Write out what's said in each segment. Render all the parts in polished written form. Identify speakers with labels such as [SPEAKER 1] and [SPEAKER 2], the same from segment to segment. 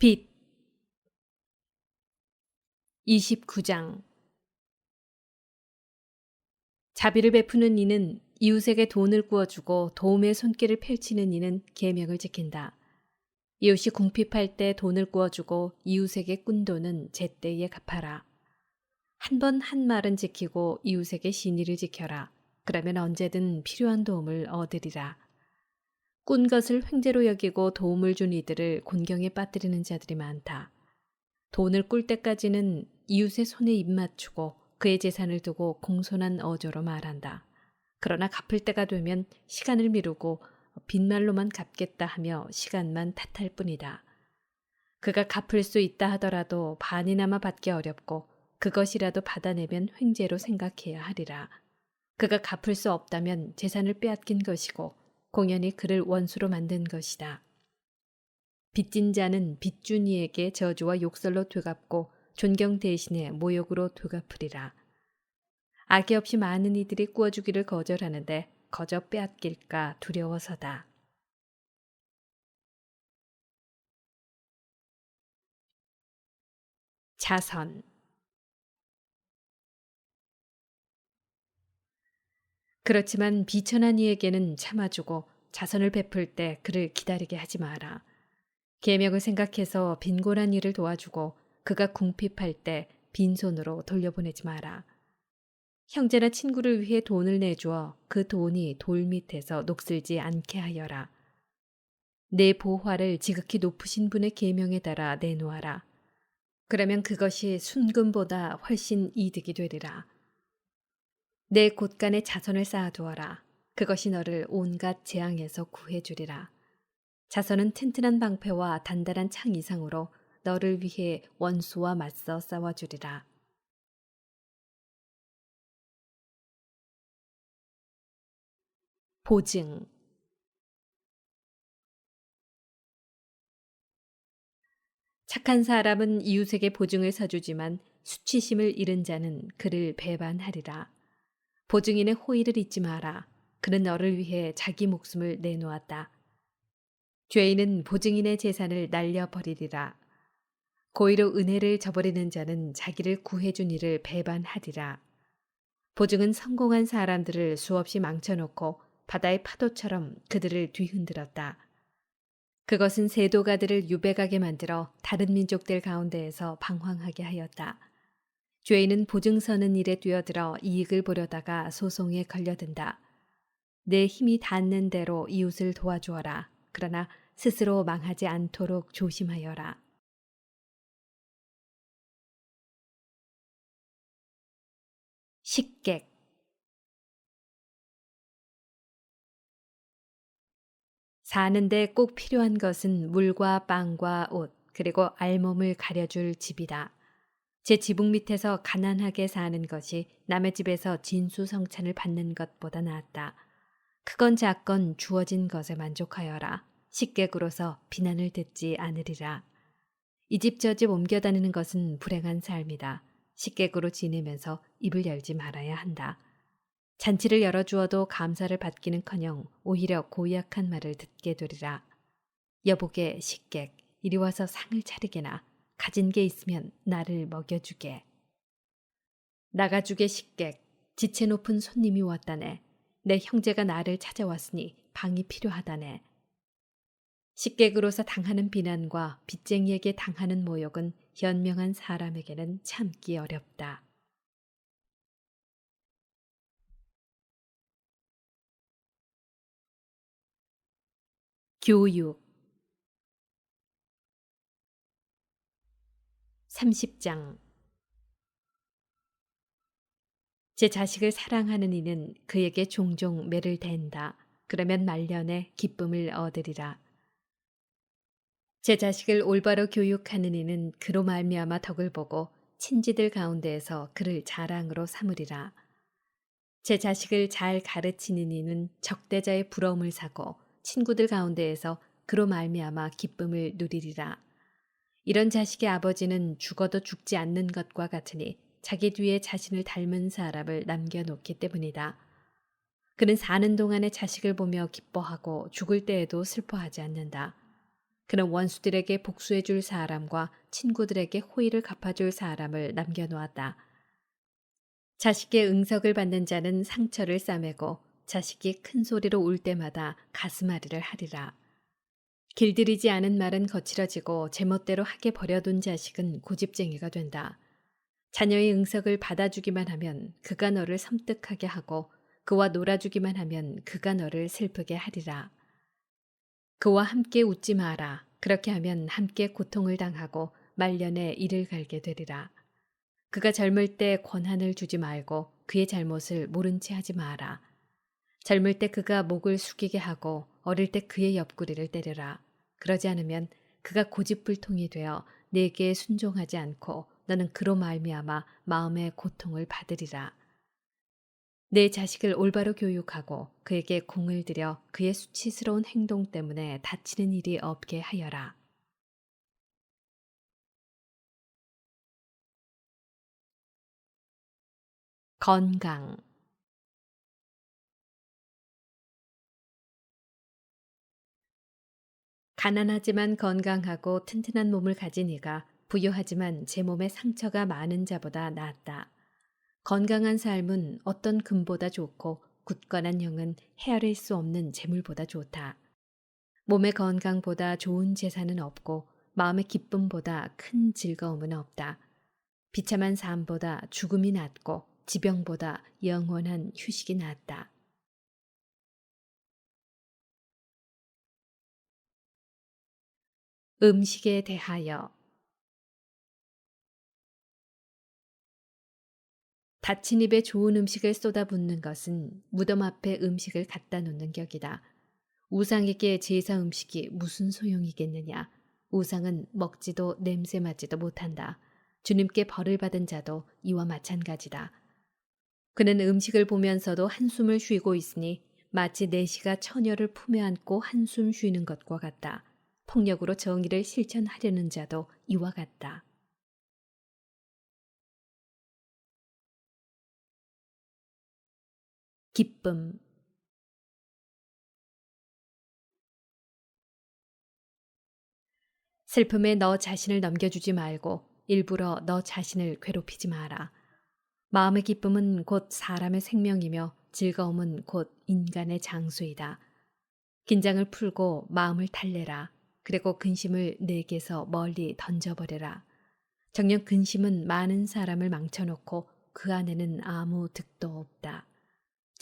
[SPEAKER 1] 빚 29장 자비를 베푸는 이는 이웃에게 돈을 구워주고 도움의 손길을 펼치는 이는 계명을 지킨다. 이웃이 궁핍할 때 돈을 구워주고 이웃에게 꾼 돈은 제때에 갚아라. 한 번 한 말은 지키고 이웃에게 신의를 지켜라. 그러면 언제든 필요한 도움을 얻으리라. 꾼 것을 횡재로 여기고 도움을 준 이들을 곤경에 빠뜨리는 자들이 많다. 돈을 꿀 때까지는 이웃의 손에 입 맞추고 그의 재산을 두고 공손한 어조로 말한다. 그러나 갚을 때가 되면 시간을 미루고 빈말로만 갚겠다 하며 시간만 탓할 뿐이다. 그가 갚을 수 있다 하더라도 반이나마 받기 어렵고 그것이라도 받아내면 횡재로 생각해야 하리라. 그가 갚을 수 없다면 재산을 빼앗긴 것이고 공연히 그를 원수로 만든 것이다. 빚진 자는 빚준 이에게 저주와 욕설로 되갚고 존경 대신에 모욕으로 되갚으리라. 악의 없이 많은 이들이 꾸어주기를 거절하는데 거저 빼앗길까 두려워서다. 자선 그렇지만 비천한 이에게는 참아주고 자선을 베풀 때 그를 기다리게 하지 마라. 계명을 생각해서 빈곤한 이를 도와주고 그가 궁핍할 때 빈손으로 돌려보내지 마라. 형제나 친구를 위해 돈을 내주어 그 돈이 돌 밑에서 녹슬지 않게 하여라. 내 보화를 지극히 높으신 분의 계명에 따라 내놓아라. 그러면 그것이 순금보다 훨씬 이득이 되리라. 내 곳간에 자선을 쌓아두어라. 그것이 너를 온갖 재앙에서 구해주리라. 자선은 튼튼한 방패와 단단한 창 이상으로 너를 위해 원수와 맞서 싸워주리라. 보증 착한 사람은 이웃에게 보증을 서주지만 수치심을 잃은 자는 그를 배반하리라. 보증인의 호의를 잊지 마라. 그는 너를 위해 자기 목숨을 내놓았다. 죄인은 보증인의 재산을 날려버리리라. 고의로 은혜를 저버리는 자는 자기를 구해준 이를 배반하리라. 보증은 성공한 사람들을 수없이 망쳐놓고 바다의 파도처럼 그들을 뒤흔들었다. 그것은 세도가들을 유배가게 만들어 다른 민족들 가운데에서 방황하게 하였다. 죄인은 보증 서는 일에 뛰어들어 이익을 보려다가 소송에 걸려든다. 내 힘이 닿는 대로 이웃을 도와주어라. 그러나 스스로 망하지 않도록 조심하여라. 식객 사는데 꼭 필요한 것은 물과 빵과 옷, 그리고 알몸을 가려줄 집이다. 제 지붕 밑에서 가난하게 사는 것이 남의 집에서 진수성찬을 받는 것보다 낫다. 크건 작건 주어진 것에 만족하여라. 식객으로서 비난을 듣지 않으리라. 이 집 저 집 옮겨 다니는 것은 불행한 삶이다. 식객으로 지내면서 입을 열지 말아야 한다. 잔치를 열어주어도 감사를 받기는커녕 오히려 고약한 말을 듣게 되리라. 여보게 식객, 이리 와서 상을 차리게나. 가진 게 있으면 나를 먹여주게. 나가주게 식객, 지체 높은 손님이 왔다네. 내 형제가 나를 찾아왔으니 방이 필요하다네. 식객으로서 당하는 비난과 빚쟁이에게 당하는 모욕은 현명한 사람에게는 참기 어렵다. 교육 30장 제 자식을 사랑하는 이는 그에게 종종 매를 댄다. 그러면 말년에 기쁨을 얻으리라. 제 자식을 올바로 교육하는 이는 그로 말미암아 덕을 보고 친지들 가운데에서 그를 자랑으로 삼으리라. 제 자식을 잘 가르치는 이는 적대자의 부러움을 사고 친구들 가운데에서 그로 말미암아 기쁨을 누리리라. 이런 자식의 아버지는 죽어도 죽지 않는 것과 같으니 자기 뒤에 자신을 닮은 사람을 남겨놓기 때문이다. 그는 사는 동안에 자식을 보며 기뻐하고 죽을 때에도 슬퍼하지 않는다. 그는 원수들에게 복수해 줄 사람과 친구들에게 호의를 갚아줄 사람을 남겨놓았다. 자식의 응석을 받는 자는 상처를 싸매고 자식이 큰 소리로 울 때마다 가슴앓이를 하리라. 길들이지 않은 말은 거칠어지고 제멋대로 하게 버려둔 자식은 고집쟁이가 된다. 자녀의 응석을 받아주기만 하면 그가 너를 섬뜩하게 하고 그와 놀아주기만 하면 그가 너를 슬프게 하리라. 그와 함께 웃지 마라. 그렇게 하면 함께 고통을 당하고 말년에 이를 갈게 되리라. 그가 젊을 때 권한을 주지 말고 그의 잘못을 모른 채 하지 마라. 젊을 때 그가 목을 숙이게 하고 어릴 때 그의 옆구리를 때려라. 그러지 않으면 그가 고집불통이 되어 내게 순종하지 않고 너는 그로 말미암아 마음의 고통을 받으리라. 내 자식을 올바로 교육하고 그에게 공을 들여 그의 수치스러운 행동 때문에 다치는 일이 없게 하여라. 건강. 가난하지만 건강하고 튼튼한 몸을 가진 이가 부유하지만 제 몸에 상처가 많은 자보다 낫다. 건강한 삶은 어떤 금보다 좋고 굳건한 영은 헤아릴 수 없는 재물보다 좋다. 몸의 건강보다 좋은 재산은 없고 마음의 기쁨보다 큰 즐거움은 없다. 비참한 삶보다 죽음이 낫고 지병보다 영원한 휴식이 낫다. 음식에 대하여 닫힌 입에 좋은 음식을 쏟아붓는 것은 무덤 앞에 음식을 갖다 놓는 격이다. 우상에게 제사 음식이 무슨 소용이겠느냐. 우상은 먹지도 냄새 맡지도 못한다. 주님께 벌을 받은 자도 이와 마찬가지다. 그는 음식을 보면서도 한숨을 쉬고 있으니 마치 내시가 처녀를 품에 안고 한숨 쉬는 것과 같다. 폭력으로 정의를 실천하려는 자도 이와 같다. 기쁨. 슬픔에 너 자신을 넘겨주지 말고 일부러 너 자신을 괴롭히지 마라. 마음의 기쁨은 곧 사람의 생명이며 즐거움은 곧 인간의 장수이다. 긴장을 풀고 마음을 달래라. 그리고 근심을 내게서 멀리 던져버려라. 정녕 근심은 많은 사람을 망쳐놓고 그 안에는 아무 득도 없다.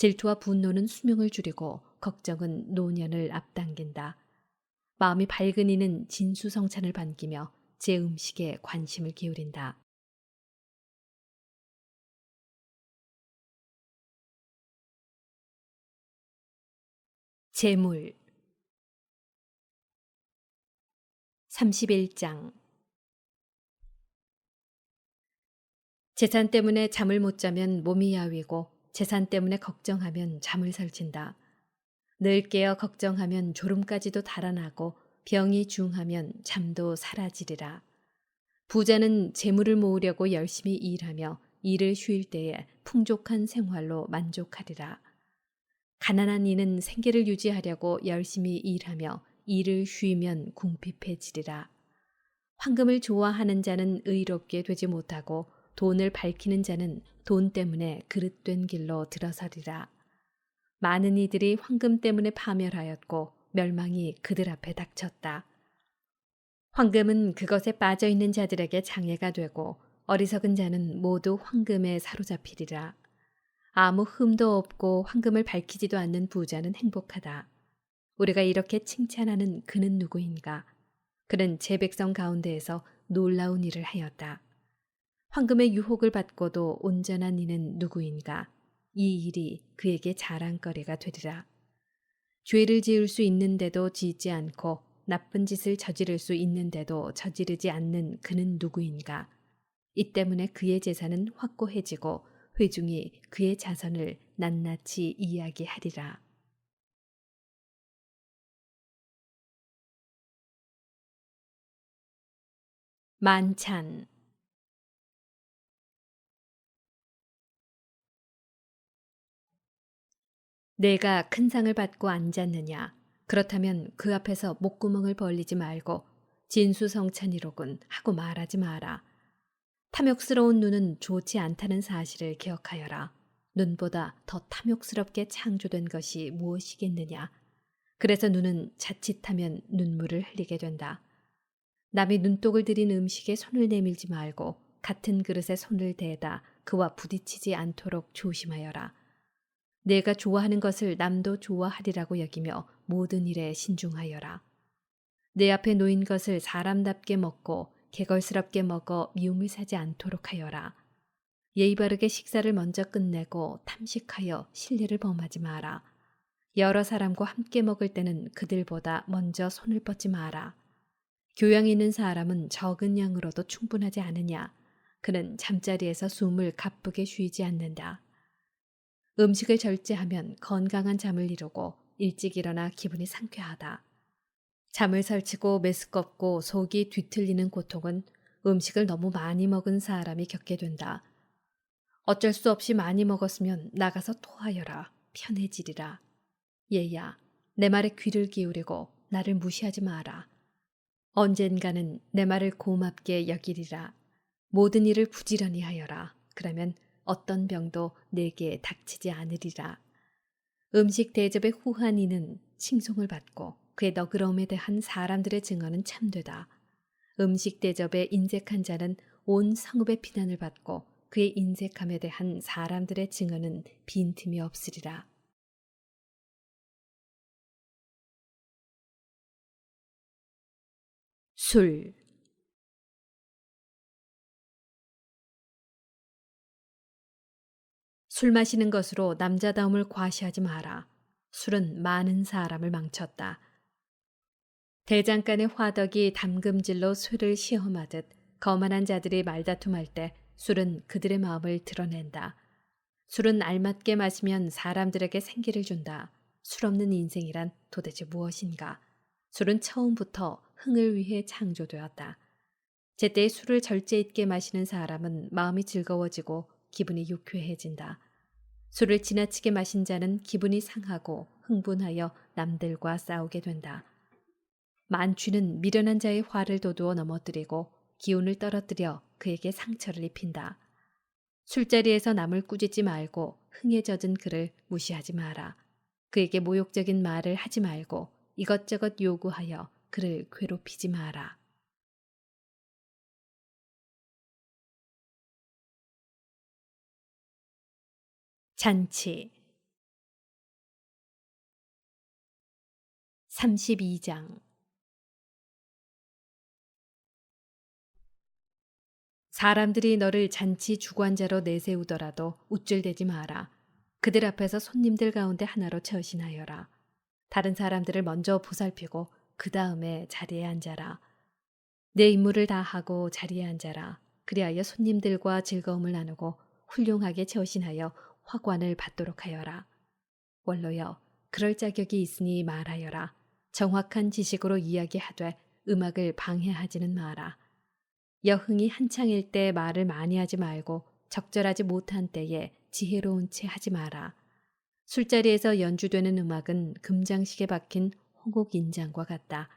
[SPEAKER 1] 질투와 분노는 수명을 줄이고 걱정은 노년을 앞당긴다. 마음이 밝은 이는 진수성찬을 반기며 제 음식에 관심을 기울인다. 재물. 31장. 재산 때문에 잠을 못 자면 몸이 야위고 재산 때문에 걱정하면 잠을 설친다. 늘 깨어 걱정하면 졸음까지도 달아나고 병이 중하면 잠도 사라지리라. 부자는 재물을 모으려고 열심히 일하며 일을 쉬일 때에 풍족한 생활로 만족하리라. 가난한 이는 생계를 유지하려고 열심히 일하며 일을 쉬면 궁핍해지리라. 황금을 좋아하는 자는 의롭게 되지 못하고 돈을 밝히는 자는 돈 때문에 그릇된 길로 들어서리라. 많은 이들이 황금 때문에 파멸하였고 멸망이 그들 앞에 닥쳤다. 황금은 그것에 빠져 있는 자들에게 장애가 되고 어리석은 자는 모두 황금에 사로잡히리라. 아무 흠도 없고 황금을 밝히지도 않는 부자는 행복하다. 우리가 이렇게 칭찬하는 그는 누구인가? 그는 제 백성 가운데에서 놀라운 일을 하였다. 황금의 유혹을 받고도 온전한 이는 누구인가? 이 일이 그에게 자랑거리가 되리라. 죄를 지을 수 있는데도 짓지 않고 나쁜 짓을 저지를 수 있는데도 저지르지 않는 그는 누구인가? 이 때문에 그의 재산은 확고해지고 회중이 그의 자선을 낱낱이 이야기하리라. 만찬. 내가 큰 상을 받고 앉았느냐? 그렇다면 그 앞에서 목구멍을 벌리지 말고 진수성찬이로군 하고 말하지 마라. 탐욕스러운 눈은 좋지 않다는 사실을 기억하여라. 눈보다 더 탐욕스럽게 창조된 것이 무엇이겠느냐. 그래서 눈은 자칫하면 눈물을 흘리게 된다. 남이 눈독을 들인 음식에 손을 내밀지 말고 같은 그릇에 손을 대다 그와 부딪히지 않도록 조심하여라. 내가 좋아하는 것을 남도 좋아하리라고 여기며 모든 일에 신중하여라. 내 앞에 놓인 것을 사람답게 먹고 개걸스럽게 먹어 미움을 사지 않도록 하여라. 예의 바르게 식사를 먼저 끝내고 탐식하여 실례를 범하지 마라. 여러 사람과 함께 먹을 때는 그들보다 먼저 손을 뻗지 마라. 교양 있는 사람은 적은 양으로도 충분하지 않으냐. 그는 잠자리에서 숨을 가쁘게 쉬지 않는다. 음식을 절제하면 건강한 잠을 이루고 일찍 일어나 기분이 상쾌하다. 잠을 설치고 메스껍고 속이 뒤틀리는 고통은 음식을 너무 많이 먹은 사람이 겪게 된다. 어쩔 수 없이 많이 먹었으면 나가서 토하여라. 편해지리라. 얘야, 내 말에 귀를 기울이고 나를 무시하지 마라. 언젠가는 내 말을 고맙게 여기리라. 모든 일을 부지런히 하여라. 그러면 어떤 병도 내게 닥치지 않으리라. 음식 대접에 후한 이는 칭송을 받고 그의 너그러움에 대한 사람들의 증언은 참되다. 음식 대접에 인색한 자는 온 성읍의 비난을 받고 그의 인색함에 대한 사람들의 증언은 빈틈이 없으리라. 술. 술 마시는 것으로 남자다움을 과시하지 마라. 술은 많은 사람을 망쳤다. 대장간의 화덕이 담금질로 술을 시험하듯 거만한 자들이 말다툼할 때 술은 그들의 마음을 드러낸다. 술은 알맞게 마시면 사람들에게 생기를 준다. 술 없는 인생이란 도대체 무엇인가? 술은 처음부터 흥을 위해 창조되었다. 제때 술을 절제 있게 마시는 사람은 마음이 즐거워지고 기분이 유쾌해진다. 술을 지나치게 마신 자는 기분이 상하고 흥분하여 남들과 싸우게 된다. 만취는 미련한 자의 화를 돋우어 넘어뜨리고 기운을 떨어뜨려 그에게 상처를 입힌다. 술자리에서 남을 꾸짖지 말고 흥에 젖은 그를 무시하지 마라. 그에게 모욕적인 말을 하지 말고 이것저것 요구하여 그를 괴롭히지 마라. 잔치 32장 사람들이 너를 잔치 주관자로 내세우더라도 우쭐대지 마라. 그들 앞에서 손님들 가운데 하나로 처신하여라. 다른 사람들을 먼저 보살피고 그 다음에 자리에 앉아라. 내 임무를 다하고 자리에 앉아라. 그리하여 손님들과 즐거움을 나누고 훌륭하게 처신하여 화관을 받도록 하여라. 원로여, 그럴 자격이 있으니 말하여라. 정확한 지식으로 이야기하되 음악을 방해하지는 마라. 여흥이 한창일 때 말을 많이 하지 말고 적절하지 못한 때에 지혜로운 채 하지 마라. 술자리에서 연주되는 음악은 금장식에 박힌 홍옥인장과 같다.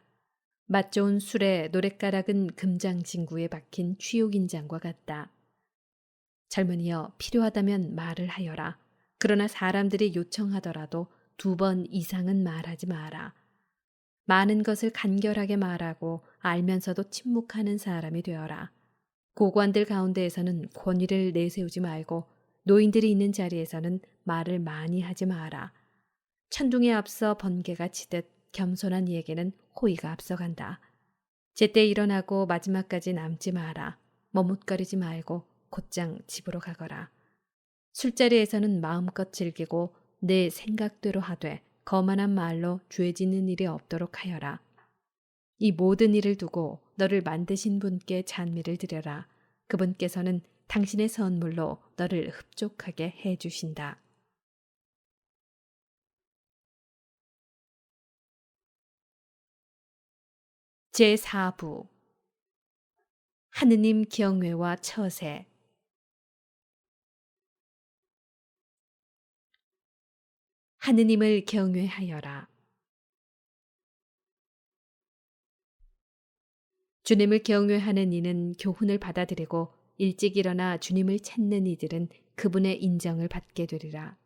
[SPEAKER 1] 맛 좋은 술에 노랫가락은 금장진구에 박힌 취욕인장과 같다. 젊은이여, 필요하다면 말을 하여라. 그러나 사람들이 요청하더라도 2번 이상은 말하지 마라. 많은 것을 간결하게 말하고 알면서도 침묵하는 사람이 되어라. 고관들 가운데에서는 권위를 내세우지 말고 노인들이 있는 자리에서는 말을 많이 하지 마라. 천둥에 앞서 번개가 치듯 겸손한 이에게는 호의가 앞서간다. 제때 일어나고 마지막까지 남지 마라. 머뭇거리지 말고 곧장 집으로 가거라. 술자리에서는 마음껏 즐기고 내 생각대로 하되 거만한 말로 죄 짓는 일이 없도록 하여라. 이 모든 일을 두고 너를 만드신 분께 찬미를 드려라. 그분께서는 당신의 선물로 너를 흡족하게 해 주신다. 제4부 하느님 경외와 처세 하느님을 경외하여라. 주님을 경외하는 이는 교훈을 받아들이고 일찍 일어나 주님을 찾는 이들은 그분의 인정을 받게 되리라.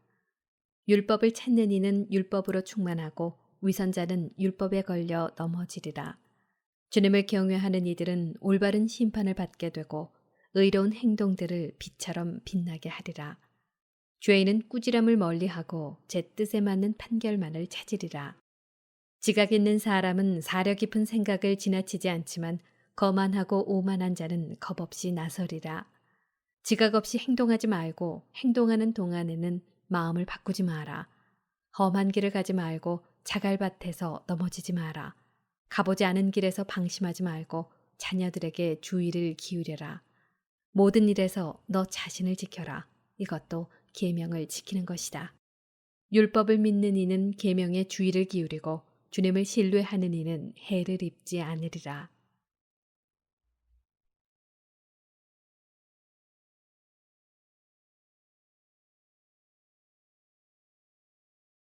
[SPEAKER 1] 율법을 찾는 이는 율법으로 충만하고 위선자는 율법에 걸려 넘어지리라. 주님을 경외하는 이들은 올바른 심판을 받게 되고 의로운 행동들을 빛처럼 빛나게 하리라. 죄인은 꾸지람을 멀리하고 제 뜻에 맞는 판결만을 찾으리라. 지각 있는 사람은 사려 깊은 생각을 지나치지 않지만 거만하고 오만한 자는 겁없이 나서리라. 지각 없이 행동하지 말고 행동하는 동안에는 마음을 바꾸지 마라. 험한 길을 가지 말고 자갈밭에서 넘어지지 마라. 가보지 않은 길에서 방심하지 말고 자녀들에게 주의를 기울여라. 모든 일에서 너 자신을 지켜라. 이것도 계명을 지키는 것이다. 율법을 믿는 이는 계명에 주의를 기울이고 주님을 신뢰하는 이는 해를 입지 않으리라.